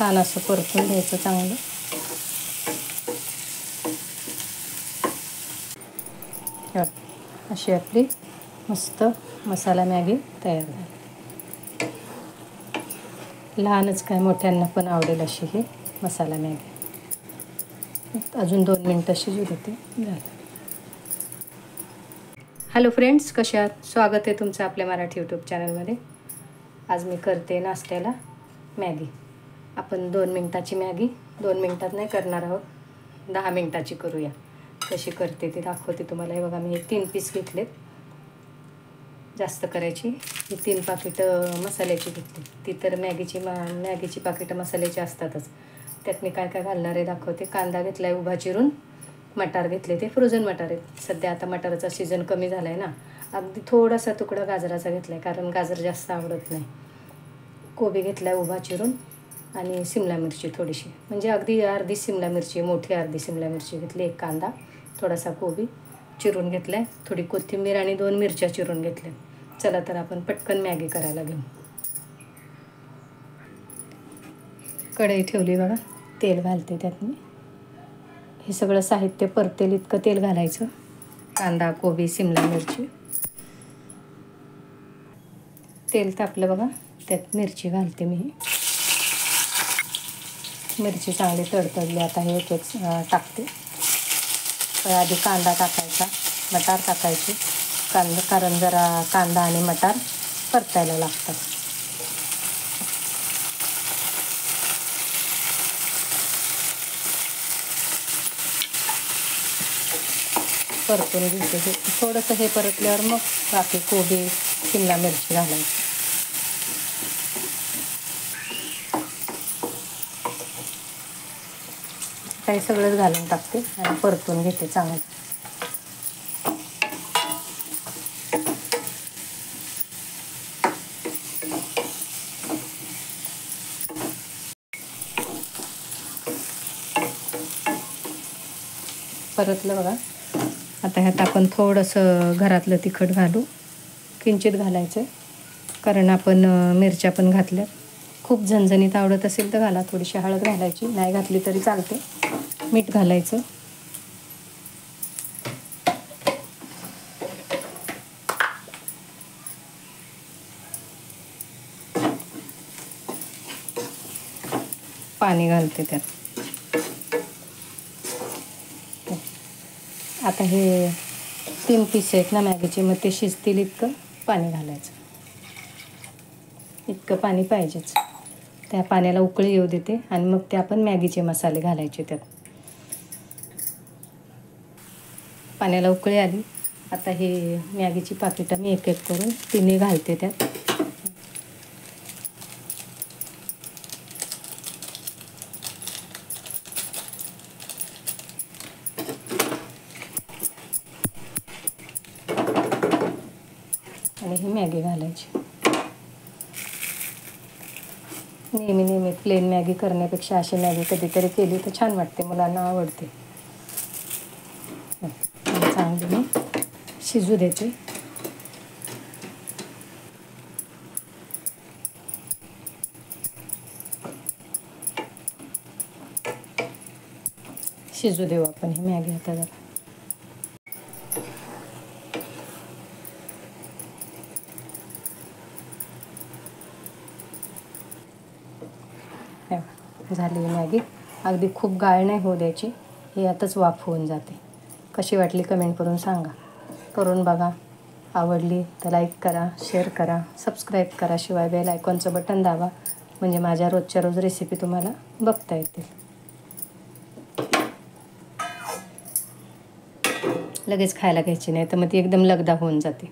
छान असं परतून घ्यायचं चांगलं. अशी आपली मस्त मसाला मॅगी तयार झाली. लहानच काय मोठ्यांना पण आवडेल अशी ही मसाला मॅगी. अजून 2 मिनिटं शिजू देते. झालं. हॅलो फ्रेंड्स, कसे आहात? स्वागत आहे तुमचं आपल्या मराठी यूट्यूब चॅनलमध्ये. आज मी करते नाश्त्याला मॅगी. आपण 2 मिनिटाची मॅगी 2 मिनिटात नाही करणार आहोत, 10 मिनिटाची करूया. कशी करते ते दाखवते तुम्हाला. हे बघा, मी 3 पीस घेतलेत. जास्त करायची. ही 3 पाकिटं मसाल्याची घेतली. ती तर मॅगीची पाकिटं मसाल्याची असतातच. त्यात मी काय काय घालणार आहे दाखवते. कांदा घेतला आहे उभा चिरून. मटार घेतले, ते फ्रोझन मटार आहेत. सध्या आता मटाराचा सीझन कमी झाला आहे ना. अगदी थोडासा तुकडा गाजराचा घेतला आहे, कारण गाजर जास्त आवडत नाही. कोबी घेतला आहे उभा चिरून आणि सिमला मिरची थोडीशी, म्हणजे अगदी अर्धी सिमला मिरची, मोठी अर्धी सिमला मिरची घेतली. 1 कांदा, थोडासा कोबी चिरून घेतला आहे, थोडी कोथिंबीर आणि 2 मिरच्या चिरून घेतल्या. चला तर आपण पटकन मॅगी करायला घेऊ. कढई ठेवली बघा. तेल घालते त्यात मी. हे सगळं साहित्य परतेल इतकं तेल घालायचं. कांदा, कोबी, सिमला मिरची. तेल तापलं बघा. त्यात मिरची घालते मी. मिरची चांगली तडतडली. आता हे एक टाकते. आधी कांदा टाकायचा, मटार टाकायची. कारण जरा कांदा आणि मटार परतायला लागतात. परतून घेते. हे थोडंसं हे परतल्यावर मग बाकी कोबी, शिमला मिरची घालायची. काही सगळंच घालून टाकते आणि परतून घेते चांगलं. परतलं बघा. आता ह्यात आपण थोडंसं घरातलं तिखट घालू. किंचित घालायचं, कारण आपण मिरच्या पण घातल्या. खूप झणझणीत आवडत असेल तर घाला. थोडीशी हळद घालायची, नाही घातली तरी चालते. मीठ घालायचं. पाणी घालते त्यात. आता हे 3 पीस आहेत ना मॅगीचे, मग ते शिजतील इतकं पाणी घालायचं. इतकं पाणी पाहिजेच. त्या पाण्याला उकळी येऊ देते आणि मग ते आपण मॅगीचे मसाले घालायचे त्यात. पाण्याला उकळी आली. आता हे मॅगीची पाकिटं मी एक एक करून तिन्ही घालते त्यात. आणि ही मॅगी घालायची. नेहमी प्लेन मॅगी करण्यापेक्षा अशी मॅगी कधीतरी केली तर छान वाटते. मुलांना आवडते. चांगली मी शिजू देते. शिजू देऊ आपण ही मॅगी आता जरा. झाली मॅगी. अगदी खूप गाळ नाही होऊ द्यायची. ही आताच वाफ होऊन जाते. कशी वाटली कमेंट करून सांगा. करून बघा. आवडली तर लाईक करा, शेअर करा, सबस्क्राईब करा. शिवाय बेल आयकॉनचं बटन दाबा, म्हणजे माझ्या रोजच्या रोज रेसिपी तुम्हाला बघता येतील. लगेच खायला घ्यायची नाही तर मग ती एकदम लगदा होऊन जाते.